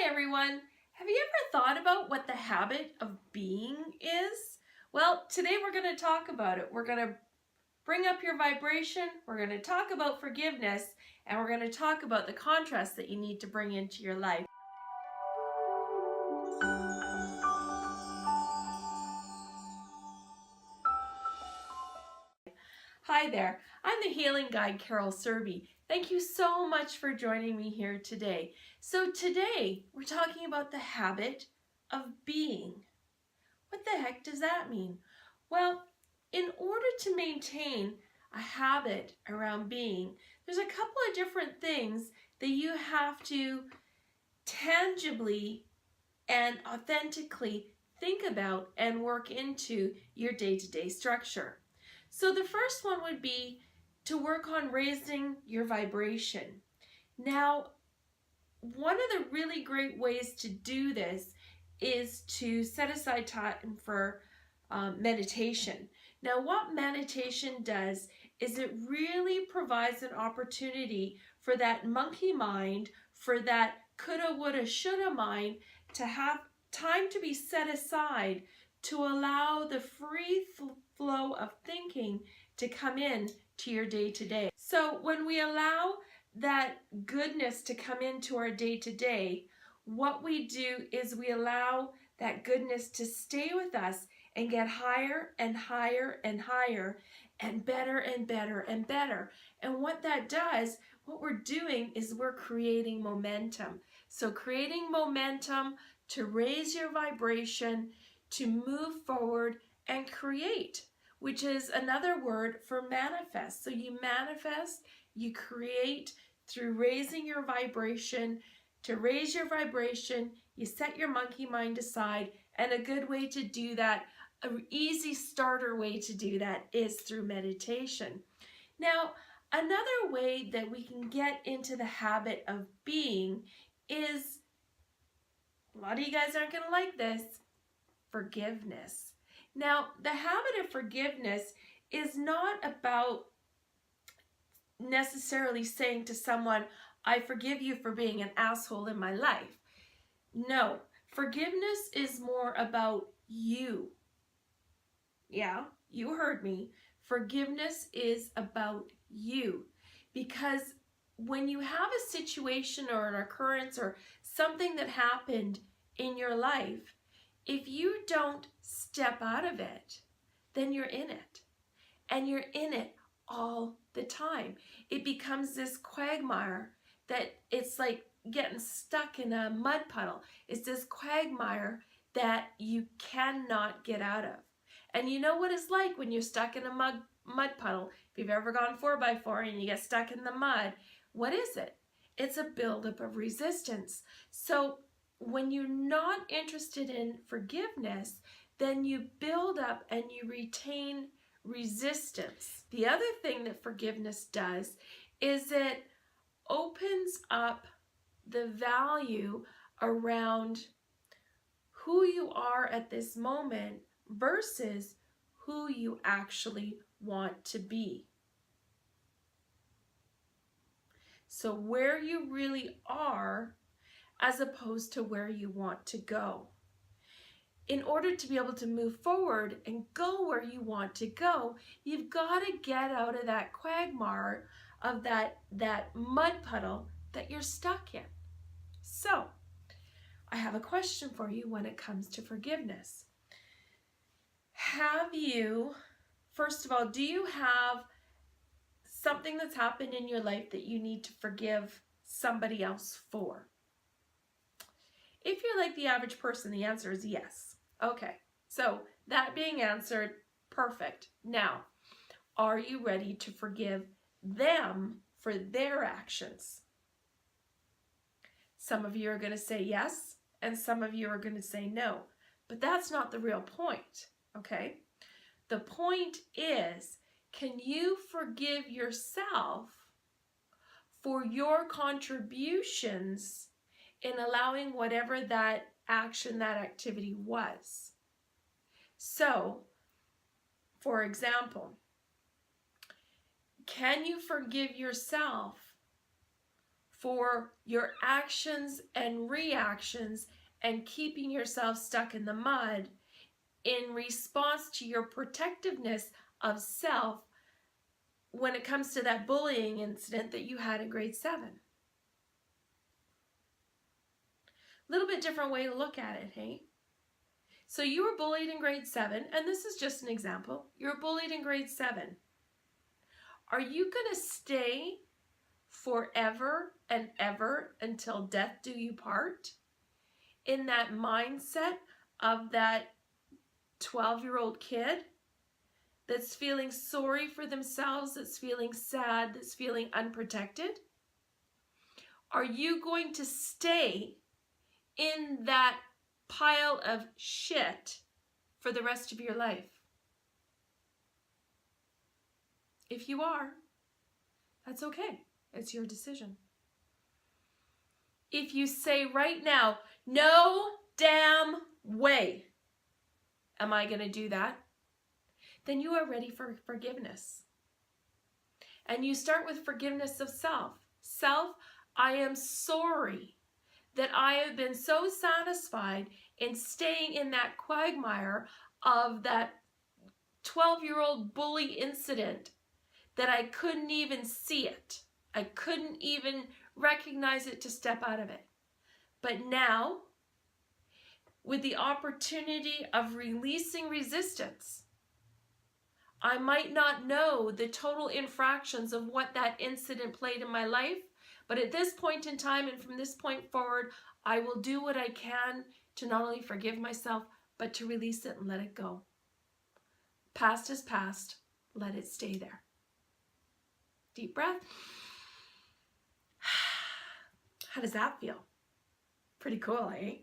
Hi everyone! Have you ever thought about what the habit of being is? Well, today we're going to talk about it. We're going to bring up your vibration, we're going to talk about forgiveness, and we're going to talk about the contrast that you need to bring into your life. Hi there, I'm the Healing Guide, Carol Serby. Thank you so much for joining me here today. So today we're talking about the habit of being. What the heck does that mean? Well, in order to maintain a habit around being, there's a couple of different things that you have to tangibly and authentically think about and work into your day-to-day structure. So the first one would be to work on raising your vibration. Now, one of the really great ways to do this is to set aside time for meditation. Now, what meditation does is it really provides an opportunity for that monkey mind, for that coulda, woulda, shoulda mind to have time to be set aside to allow the free flow of thinking to come in to your day-to-day. So when we allow that goodness to come into our day-to-day, what we do is we allow that goodness to stay with us and get higher and higher and higher and better and better and better. And what that does, what we're doing is we're creating momentum. So creating momentum to raise your vibration, to move forward and create, which is another word for manifest. So you manifest, you create through raising your vibration. To raise your vibration, you set your monkey mind aside, and a good way to do that, an easy starter way to do that is through meditation. Now, another way that we can get into the habit of being is, a lot of you guys aren't going to like this, forgiveness. Now, the habit of forgiveness is not about necessarily saying to someone, I forgive you for being an asshole in my life. No, forgiveness is more about you. Yeah, you heard me. Forgiveness is about you. Because when you have a situation or an occurrence or something that happened in your life, if you don't step out of it, then you're in it. And you're in it all the time. It becomes this quagmire that it's like getting stuck in a mud puddle. It's this quagmire that you cannot get out of. And you know what it's like when you're stuck in a mud puddle. If you've ever gone 4x4 and you get stuck in the mud, what is it? It's a buildup of resistance. So when you're not interested in forgiveness, then you build up and you retain resistance. The other thing that forgiveness does is it opens up the value around who you are at this moment versus who you actually want to be. So where you really are as opposed to where you want to go. In order to be able to move forward and go where you want to go, you've got to get out of that quagmire of that mud puddle that you're stuck in. So, I have a question for you when it comes to forgiveness. Have you, first of all, do you have something that's happened in your life that you need to forgive somebody else for? If you're like the average person, the answer is yes. Okay, so that being answered, perfect. Now, are you ready to forgive them for their actions? Some of you are going to say yes, and some of you are going to say no. But that's not the real point, okay? The point is, can you forgive yourself for your contributions in allowing whatever that action, that activity was? So, for example, can you forgive yourself for your actions and reactions and keeping yourself stuck in the mud in response to your protectiveness of self when it comes to that bullying incident that you had in grade 7. A little bit different way to look at it, hey? So you were bullied in grade 7, and this is just an example. You were bullied in grade 7. Are you going to stay forever and ever until death do you part in that mindset of that 12-year-old kid that's feeling sorry for themselves, that's feeling sad, that's feeling unprotected? Are you going to stay in that pile of shit for the rest of your life? If you are, that's okay. It's your decision. If you say right now, no damn way am I going to do that, then you are ready for forgiveness. And you start with forgiveness of self. Self, I am sorry that I have been so satisfied in staying in that quagmire of that 12-year-old bully incident that I couldn't even see it. I couldn't even recognize it to step out of it. But now, with the opportunity of releasing resistance, I might not know the total infractions of what that incident played in my life, but at this point in time and from this point forward, I will do what I can to not only forgive myself, but to release it and let it go. Past is past. Let it stay there. Deep breath. How does that feel? Pretty cool, eh?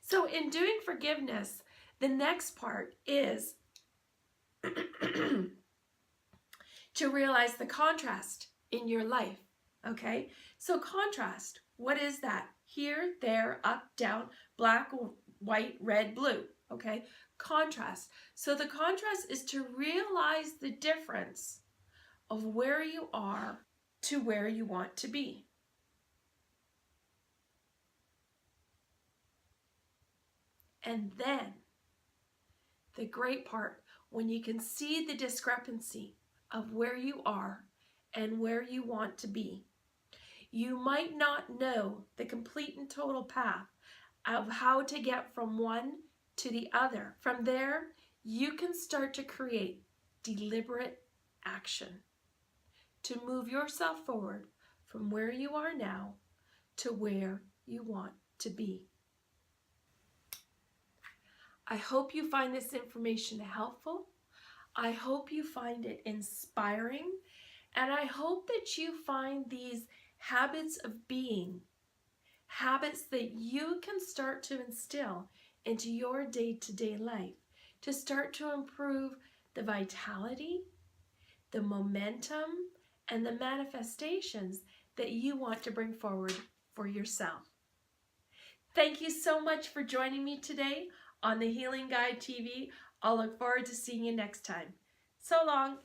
So in doing forgiveness, the next part is to realize the contrast in your life, okay? So contrast, what is that? Here, there, up, down, black, white, red, blue, okay? Contrast. So the contrast is to realize the difference of where you are to where you want to be. And then, the great part, when you can see the discrepancy of where you are and where you want to be, you might not know the complete and total path of how to get from one to the other. From there, you can start to create deliberate action to move yourself forward from where you are now to where you want to be. I hope you find this information helpful. I hope you find it inspiring. And I hope that you find these habits of being, habits that you can start to instill into your day-to-day life to start to improve the vitality, the momentum, and the manifestations that you want to bring forward for yourself. Thank you so much for joining me today on the Healing Guide TV. I'll look forward to seeing you next time. So long.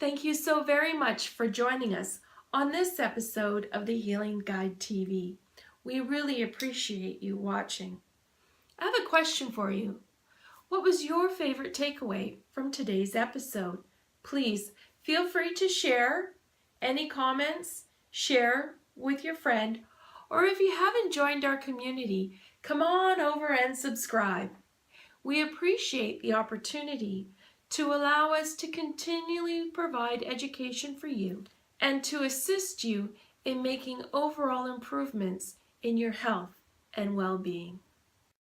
Thank you so very much for joining us on this episode of the Healing Guide TV. We really appreciate you watching. I have a question for you. What was your favorite takeaway from today's episode? Please feel free to share any comments, share with your friend, or if you haven't joined our community, come on over and subscribe. We appreciate the opportunity to allow us to continually provide education for you and to assist you in making overall improvements in your health and well-being.